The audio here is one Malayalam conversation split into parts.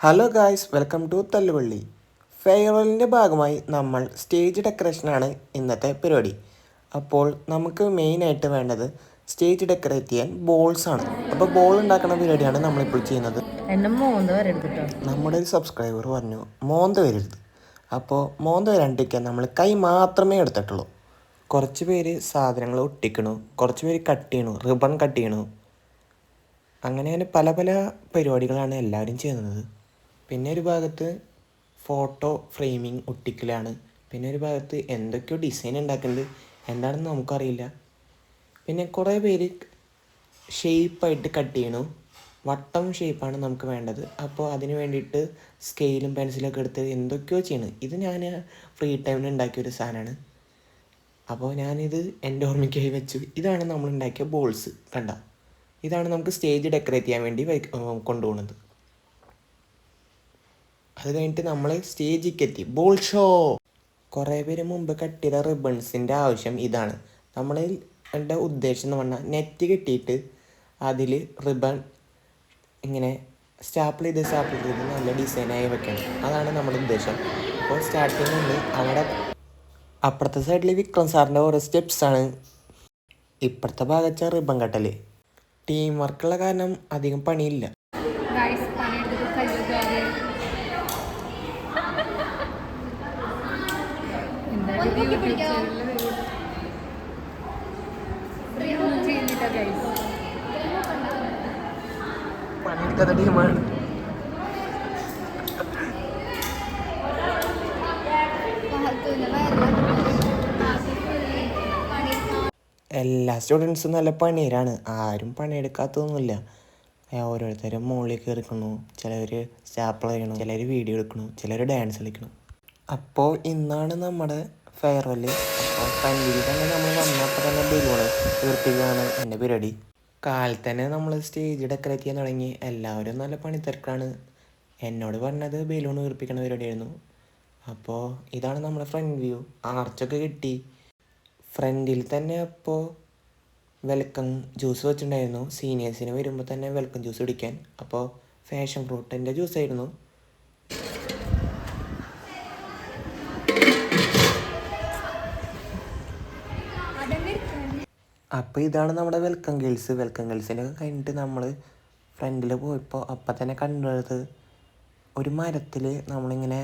ഹലോ ഗായ്സ്, വെൽക്കം ടു തല്ലുവള്ളി. ഫെയർവെല്ലിൻ്റെ ഭാഗമായി നമ്മൾ സ്റ്റേജ് ഡെക്കറേഷനാണ് ഇന്നത്തെ പരിപാടി. അപ്പോൾ നമുക്ക് മെയിനായിട്ട് വേണ്ടത് സ്റ്റേജ് ഡെക്കറേറ്റ് ചെയ്യാൻ ബോൾസാണ്. അപ്പോൾ ബോൾ ഉണ്ടാക്കുന്ന പരിപാടിയാണ് നമ്മളിപ്പോൾ ചെയ്യുന്നത്. നമ്മുടെ ഒരു സബ്സ്ക്രൈബർ പറഞ്ഞു മോന്ത വരരുത്. അപ്പോൾ മോന്ത വരാണ്ടിരിക്കാൻ നമ്മൾ കൈ മാത്രമേ എടുത്തിട്ടുള്ളൂ. കുറച്ച് പേര് സാധനങ്ങൾ ഒട്ടിക്കണു, കുറച്ച് പേര് കട്ട് ചെയ്യണു, റിബൺ കട്ട് ചെയ്യണു. അങ്ങനെ പല പല പരിപാടികളാണ് എല്ലാവരും ചെയ്യുന്നത്. പിന്നെ ഒരു ഭാഗത്ത് ഫോട്ടോ ഫ്രെയിമിങ് ഒട്ടിക്കലാണ്. പിന്നെ ഒരു ഭാഗത്ത് എന്തൊക്കെയോ ഡിസൈൻ ഉണ്ടാക്കുന്നത് എന്താണെന്ന് നമുക്കറിയില്ല. പിന്നെ കുറേ പേര് ഷേപ്പായിട്ട് കട്ട് ചെയ്യണു. വട്ടം ഷേപ്പാണ് നമുക്ക് വേണ്ടത്. അപ്പോൾ അതിന് വേണ്ടിയിട്ട് സ്കെയിലും പെൻസിലൊക്കെ എടുത്ത് എന്തൊക്കെയോ ചെയ്യണം. ഇത് ഞാൻ ഫ്രീ ടൈമിൽ ഉണ്ടാക്കിയൊരു സാധനമാണ്. അപ്പോൾ ഞാനിത് എൻ്റെ ഓർമ്മയ്ക്കായി വെച്ചു. ഇതാണ് നമ്മൾ ഉണ്ടാക്കിയ ബോൾസ്. കണ്ട, ഇതാണ് നമുക്ക് സ്റ്റേജ് ഡെക്കറേറ്റ് ചെയ്യാൻ വേണ്ടി കൊണ്ടുപോകുന്നത്. അത് കഴിഞ്ഞിട്ട് നമ്മൾ സ്റ്റേജിലേക്ക് എത്തി. Ball show. കുറേ പേര് മുമ്പ് കട്ട് ചെയ്ത റിബൺസിൻ്റെ ആവശ്യം ഇതാണ്. നമ്മളുടെ ഉദ്ദേശം എന്ന് പറഞ്ഞാൽ നെറ്റ് കെട്ടിയിട്ട് അതിൽ റിബൺ ഇങ്ങനെ സ്റ്റാപ്പിൾ ചെയ്ത് നല്ല ഡിസൈനായി വെക്കണം. അതാണ് നമ്മുടെ ഉദ്ദേശം. അപ്പോൾ സ്റ്റാർട്ടിങ് ഉണ്ട് അവിടെ അപ്പുറത്തെ സൈഡിൽ വിക്രം സാറിൻ്റെ ഓരോ സ്റ്റെപ്സാണ്. ഇപ്പുറത്തെ ഭാഗച്ച റിബൺ കട്ടൽ. ടീം വർക്കുള്ള കാരണം അധികം പണിയില്ല. പണിയെടുക്കാത്ത ടീമാണ്. എല്ലാ സ്റ്റുഡൻസും നല്ല പണിയരാണ്. ആരും പണിയെടുക്കാത്തതൊന്നുമില്ല. ഓരോരുത്തരും മുകളിൽ കയറിക്കണു, ചിലർ സ്റ്റാപ്പിൾ ചെയ്യണം, ചിലർ വീഡിയോ എടുക്കണു, ചിലർ ഡാൻസ് കളിക്കണം. അപ്പോൾ ഇന്നാണ് നമ്മുടെ ഫെയർവെൽ. അപ്പോൾ ഫ്രണ്ടിൽ തന്നെ നമ്മൾ വന്നപ്പോൾ തന്നെ ബലൂണ് തീർപ്പിക്കുകയാണ് എൻ്റെ പരിപാടി. കാലത്ത് തന്നെ നമ്മൾ സ്റ്റേജ് ഡെക്കറേറ്റ് ചെയ്യാൻ തുടങ്ങി. എല്ലാവരും നല്ല പണിത്തിരക്കാണ്. എന്നോട് പറഞ്ഞത് ബലൂൺ വീർപ്പിക്കണ പരിപാടിയായിരുന്നു. അപ്പോൾ ഇതാണ് നമ്മുടെ ഫ്രണ്ട് വ്യൂ. ആർച്ചൊക്കെ കിട്ടി. ഫ്രണ്ടിൽ തന്നെ അപ്പോൾ വെൽക്കം ജ്യൂസ് വെച്ചിട്ടുണ്ടായിരുന്നു. സീനിയേഴ്സിന് വരുമ്പോൾ തന്നെ വെൽക്കം ജ്യൂസ് കുടിക്കാൻ. അപ്പോൾ ഫാഷൻ ഫ്രൂട്ടിൻ്റെ ജ്യൂസായിരുന്നു. അപ്പോൾ ഇതാണ് നമ്മുടെ വെൽക്കം ഗേൾസ്. വെൽക്കം ഗേൾസിൻ്റെ കഴിഞ്ഞിട്ട് നമ്മൾ ഫ്രണ്ടിൽ പോയപ്പോൾ അപ്പം തന്നെ കണ്ടത് ഒരു മരത്തിൽ നമ്മളിങ്ങനെ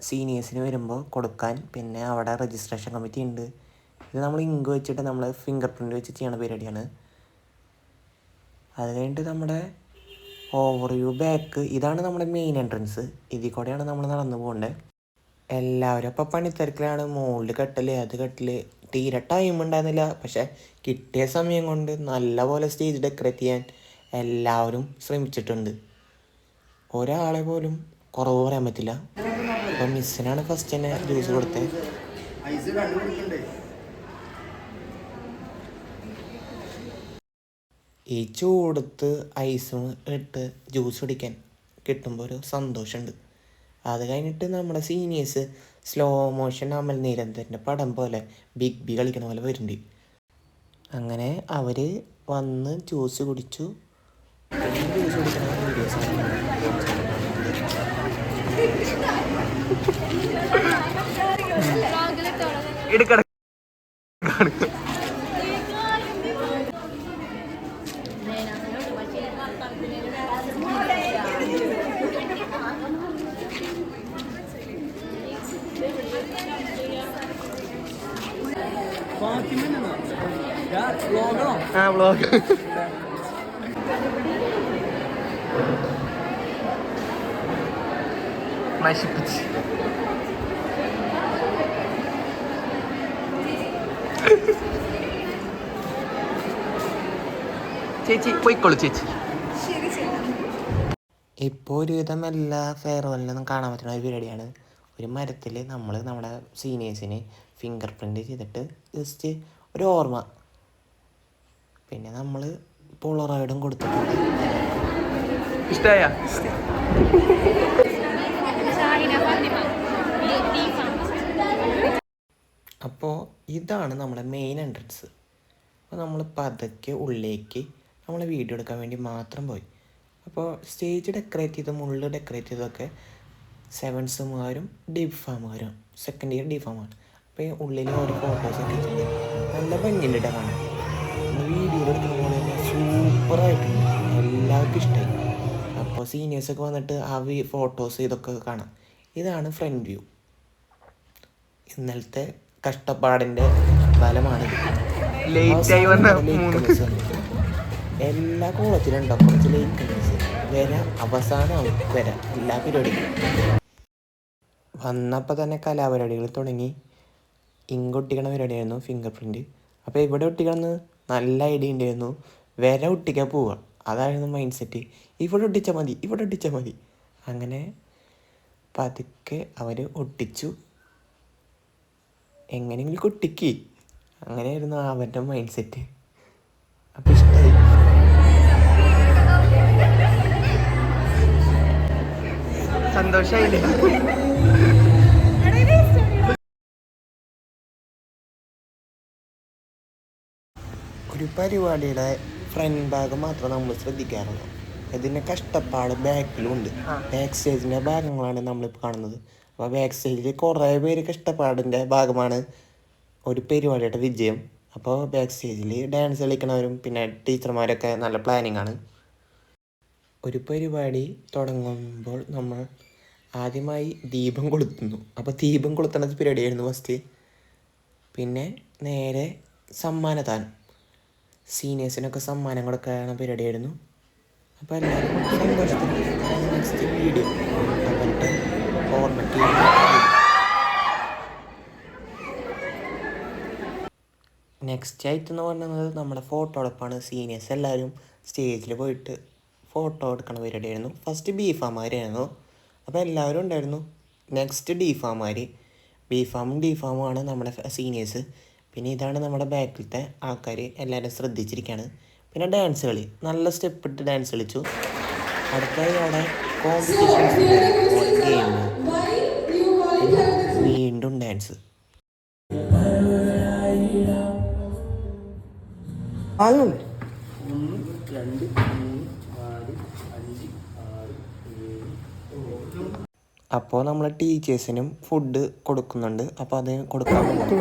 സീനിയേഴ്സിന് വരുമ്പോൾ കൊടുക്കാൻ. പിന്നെ അവിടെ രജിസ്ട്രേഷൻ കമ്മിറ്റി ഉണ്ട്. ഇത് നമ്മൾ ഇങ്ക് വെച്ചിട്ട് നമ്മൾ ഫിംഗർ പ്രിൻ്റ് വെച്ച് ചെയ്യണ പരിപാടിയാണ്. അത് കഴിഞ്ഞിട്ട് നമ്മുടെ ഓവർവ്യൂ ബാക്ക്. ഇതാണ് നമ്മുടെ മെയിൻ എൻട്രൻസ്. ഇതിൽ കൂടെയാണ് നമ്മൾ നടന്നു പോകേണ്ടത്. എല്ലാവരും അപ്പോൾ പണിത്തിരക്കിലാണ്. മുകളിൽ കെട്ടൽ, അത് കെട്ടൽ. തീരെ ടൈം ഉണ്ടായിരുന്നില്ല. പക്ഷെ കിട്ടിയ സമയം കൊണ്ട് നല്ലപോലെ സ്റ്റേജ് ഡെക്കറേറ്റ് ചെയ്യാൻ എല്ലാവരും ശ്രമിച്ചിട്ടുണ്ട്. ഒരാളെ പോലും കുറവ് പറയാൻ പറ്റില്ല. അപ്പം മിസ്സിനാണ് ഫസ്റ്റ് തന്നെ ജ്യൂസ് കൊടുത്തത്. ഈ ചൂടത്ത് ഐസും ഇട്ട് ജ്യൂസ് കുടിക്കാൻ കിട്ടുമ്പോൾ ഒരു സന്തോഷമുണ്ട്. അത് കഴിഞ്ഞിട്ട് നമ്മുടെ സീനിയേഴ്സ് സ്ലോ മോഷൻ അമൽ നീരന്ദൻ്റെ പടം പോലെ ബിഗ് ബി കളിക്കണ പോലെ വരുന്നുണ്ട്. അങ്ങനെ അവർ വന്ന് ജ്യൂസ് കുടിച്ചു. ജ്യൂസ് കുടിക്കണ വീഡിയോസാണ് എടുക്കണം. വ്ളോഗ് നശിപ്പിച്ച് ചേച്ചി പോയിക്കോളൂ ചേച്ചി. ഇപ്പോൾ ഒരുവിധം എല്ലാ ഫെയർവെല്ലിനൊന്നും കാണാൻ പറ്റുന്ന ഒരു പരിപാടിയാണ്. ഒരു മരത്തിൽ നമ്മൾ നമ്മുടെ സീനിയേഴ്സിന് ഫിംഗർ പ്രിൻ്റ് ചെയ്തിട്ട് ജസ്റ്റ് ഒരു ഓർമ്മ. പിന്നെ നമ്മൾ പോളറോയിഡും കൊടുത്തിട്ടുണ്ട്. ഇഷ്ടമായ? അപ്പോൾ ഇതാണ് നമ്മുടെ മെയിൻ എൻട്രൻസ്. അപ്പോൾ നമ്മൾ പതുക്കെ ഉള്ളിലേക്ക് നമ്മൾ വീഡിയോ എടുക്കാൻ വേണ്ടി മാത്രം പോയി. അപ്പോൾ സ്റ്റേജ് ഡെക്കറേറ്റ് ചെയ്ത് മുകളിൽ ഡെക്കറേറ്റ് ചെയ്തൊക്കെ സെവൻസുമാരും ഡീപ് ഫാമുകാരും സെക്കൻഡ് ഇയർ ഡീപ് ഫാമാണ്. അപ്പോൾ ഈ ഉള്ളിൽ ഓരോ ഫോട്ടോസൊക്കെ വെച്ചിട്ടുണ്ട്. നല്ല ഭംഗിയുണ്ട് കേട്ടോ കാണാൻ. വീഡിയോയിൽ എടുക്കുന്ന പോലെ തന്നെ സൂപ്പറായിട്ടുണ്ട്, എല്ലാവർക്കും ഇഷ്ടമായി. അപ്പോൾ സീനിയേഴ്സൊക്കെ വന്നിട്ട് ആ ഫോട്ടോസ് ഇതൊക്കെ കാണാം. ഇതാണ് ഫ്രണ്ട് വ്യൂ. ഇന്നലത്തെ കഷ്ടപ്പാടിൻ്റെ ഫലമാണിത്. എല്ലാ കോളേജിലും ഉണ്ടോ കുറച്ച് ലേറ്റ്നസ് വരാം, അവസാനമാവും വരാം എല്ലാ പരിപാടിക്കും. വന്നപ്പോൾ തന്നെ കലാപരിപാടികൾ തുടങ്ങി. ഇങ്ങൊട്ടിക്കണ പരിപാടിയായിരുന്നു ഫിംഗർ പ്രിൻറ്റ്. അപ്പോൾ ഇവിടെ ഒട്ടിക്കണമെന്ന് നല്ല ഐഡിയ ഉണ്ടായിരുന്നു. വര ഒട്ടിക്കാൻ പോവുക, അതായിരുന്നു മൈൻഡ് സെറ്റ്. ഇവിടെ ഒട്ടിച്ചാൽ മതി, ഇവിടെ ഒട്ടിച്ചാൽ മതി. അങ്ങനെ പതുക്കെ അവർ ഒട്ടിച്ചു. എങ്ങനെയെങ്കിലും ഒട്ടിക്ക്, അങ്ങനെയായിരുന്നു അവൻ്റെ മൈൻഡ് സെറ്റ്. അപ്പം ഇഷ്ടമായി. സന്തോഷായില്ലേ? ഒരു പരിപാടിയുടെ ഫ്രണ്ട് ഭാഗം മാത്രം നമ്മൾ ശ്രദ്ധിക്കാറുള്ളൂ. ഇതിൻ്റെ കഷ്ടപ്പാട് ബാക്കിലുണ്ട്. ബാക്ക് സ്റ്റേജിൻ്റെ ഭാഗങ്ങളാണ് നമ്മളിപ്പോൾ കാണുന്നത്. അപ്പോൾ ബാക്ക് സ്റ്റേജിൽ കുറേ പേര് കഷ്ടപ്പാടിൻ്റെ ഭാഗമാണ് ഒരു പരിപാടിയുടെ വിജയം. അപ്പോൾ ബാക്ക് സ്റ്റേജിൽ ഡാൻസ് കളിക്കണവരും പിന്നെ ടീച്ചർമാരൊക്കെ നല്ല പ്ലാനിങ് ആണ്. ഒരു പരിപാടി തുടങ്ങുമ്പോൾ നമ്മൾ ആദ്യമായി ദീപം കൊളുത്തുന്നു. അപ്പോൾ ദീപം കൊളുത്തുന്ന പരിപാടിയായിരുന്നു ഫസ്റ്റ്. പിന്നെ നേരെ സമ്മാനദാനം, സീനിയേഴ്സിനൊക്കെ സമ്മാനം കൊടുക്കാനുള്ള പരിപാടിയായിരുന്നു. അപ്പോൾ എല്ലാവരും സന്തോഷത്തിന് നെക്സ്റ്റ് വീഡിയോ അവരുടെ ഓർമ്മയ്ക്ക് നെക്സ്റ്റ് ആയിട്ട് എന്ന് പറയുന്നത് നമ്മുടെ ഫോട്ടോ എടുപ്പാണ്. സീനിയേഴ്സ് എല്ലാവരും സ്റ്റേജിൽ പോയിട്ട് ഫോട്ടോ എടുക്കണ പരിപാടിയായിരുന്നു. ഫസ്റ്റ് ബീഫാമാരായിരുന്നു, അപ്പോൾ എല്ലാവരും ഉണ്ടായിരുന്നു. നെക്സ്റ്റ് ഡീഫാമാർ, ബീഫാമും ഡീഫാമുമാണ് നമ്മുടെ സീനിയേഴ്സ്. പിന്നെ ഇതാണ് നമ്മുടെ ബാക്കിലത്തെ ആൾക്കാർ, എല്ലാവരും ശ്രദ്ധിച്ചിരിക്കുകയാണ്. പിന്നെ ഡാൻസ് കളി, നല്ല സ്റ്റെപ്പ് ഇട്ട് ഡാൻസ് കളിച്ചു. അടുത്തായി അവിടെ കോമ്പറ്റീഷൻസ്, ഗെയിം, വീണ്ടും ഡാൻസ്. അപ്പോൾ നമ്മൾ ടീച്ചേഴ്സിനും ഫുഡ് കൊടുക്കുന്നുണ്ട്. അപ്പോൾ അത് കൊടുക്കാൻ പോകും.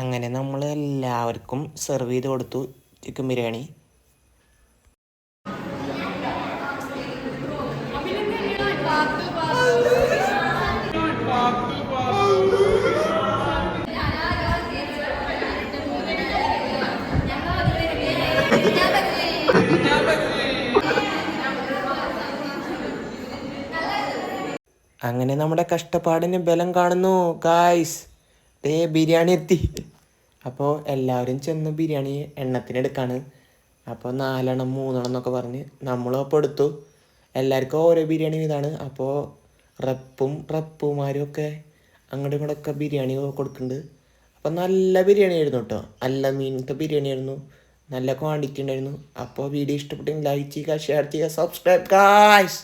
അങ്ങനെ നമ്മൾ എല്ലാവർക്കും സെർവ് ചെയ്ത് കൊടുത്തു ചിക്കൻ ബിരിയാണി. അങ്ങനെ നമ്മുടെ കഷ്ടപ്പാടിന് ബലം കാണുന്നു ഗായ്സ്. ബിരിയാണി എത്തി. അപ്പോൾ എല്ലാവരും ചെന്ന് ബിരിയാണി എണ്ണത്തിനെടുക്കാണ്. അപ്പോൾ 4 എണ്ണം 3 എണ്ണം എന്നൊക്കെ പറഞ്ഞ് നമ്മളും അപ്പോൾ എടുത്തു. എല്ലാവർക്കും ഓരോ ബിരിയാണി ഇതാണ്. അപ്പോൾ റപ്പുമാരും ഒക്കെ അങ്ങോട്ടും ഇങ്ങോട്ടൊക്കെ ബിരിയാണി കൊടുക്കുന്നുണ്ട്. അപ്പോൾ നല്ല ബിരിയാണി ആയിരുന്നു കേട്ടോ, നല്ല മീനത്തെ ബിരിയാണി ആയിരുന്നു, നല്ല ക്വാണ്ടിറ്റി ഉണ്ടായിരുന്നു. അപ്പോൾ വീഡിയോ ഇഷ്ടപ്പെട്ടെങ്കിൽ ലൈക്ക് ചെയ്യുക, ഷെയർ ചെയ്യുക, സബ്സ്ക്രൈബ് ഗായ്സ്.